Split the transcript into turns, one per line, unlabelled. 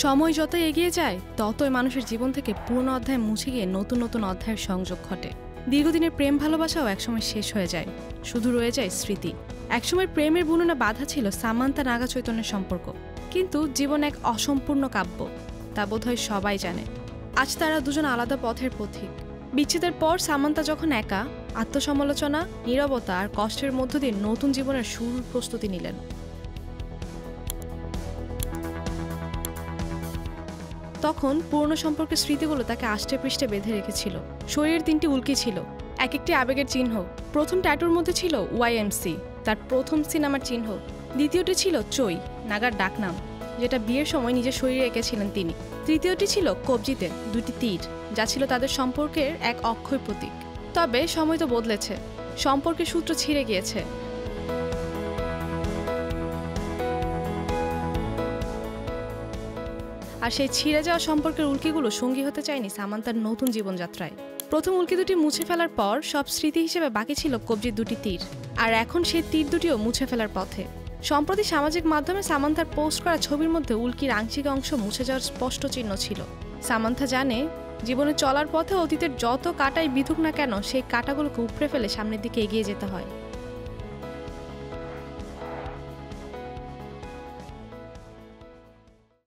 সময় যত এগিয়ে যায় ততই মানুষের জীবন থেকে পুরনো অধ্যায় মুছে গিয়ে নতুন নতুন অধ্যায়ের সংযোগ ঘটে। দীর্ঘদিনের প্রেম ভালোবাসাও একসময় শেষ হয়ে যায়, শুধু রয়ে যায় স্মৃতি। একসময় প্রেমের বুননে বাধা ছিল সামান্থা নাগা চৈতন্যের সম্পর্ক, কিন্তু জীবন এক অসম্পূর্ণ কাব্য, তা বোধহয় সবাই জানে। আজ তারা দুজন আলাদা পথের পথিক। বিচ্ছেদের পর সামান্থা যখন একা, আত্মসমালোচনা, নীরবতা আর কষ্টের মধ্য দিয়ে নতুন জীবনের শুরুর প্রস্তুতি নিলেন। তখন পুরনো সম্পর্কের স্মৃতিগুলো তাকে আষ্টে পৃষ্ঠে বেঁধে রেখেছিল। শরীরের 3টি উল্কি ছিল, এক একটি আবেগের চিহ্ন। প্রথম ট্যাটুর মধ্যে ছিল YMC, তার প্রথম সিনেমার চিহ্ন। দ্বিতীয়টি ছিল চই, নাগার ডাকনাম, যেটা বিয়ের সময় নিজের শরীরে এঁকেছিলেন তিনি। তৃতীয়টি ছিল কবজিতে 2টি তীর, যা ছিল তাদের সম্পর্কের এক অক্ষয় প্রতীক। তবে সময় তো বদলেছে, সম্পর্কের সূত্র ছিঁড়ে গিয়েছে। আর সেই ছিঁড়ে যাওয়া সম্পর্কের উল্কিগুলো সঙ্গী হতে চায়নি সামান্থার নতুন জীবনযাত্রায়। প্রথম উল্কি দুটি মুছে ফেলার পর সব স্মৃতি হিসেবে বাকি ছিল কবজির 2টি তীর, আর এখন সেই তীর দুটিও মুছে ফেলার পথে। সম্প্রতি সামাজিক মাধ্যমে সামান্থার পোস্ট করা ছবির মধ্যে উল্কির আংশিক অংশ মুছে যাওয়ার স্পষ্ট চিহ্ন ছিল। সামান্থা জানে, জীবনে চলার পথে অতীতের যত কাঁটাই বিধুক না কেন, সেই কাঁটাগুলোকে উপড়ে ফেলে সামনের দিকে এগিয়ে যেতে হয়।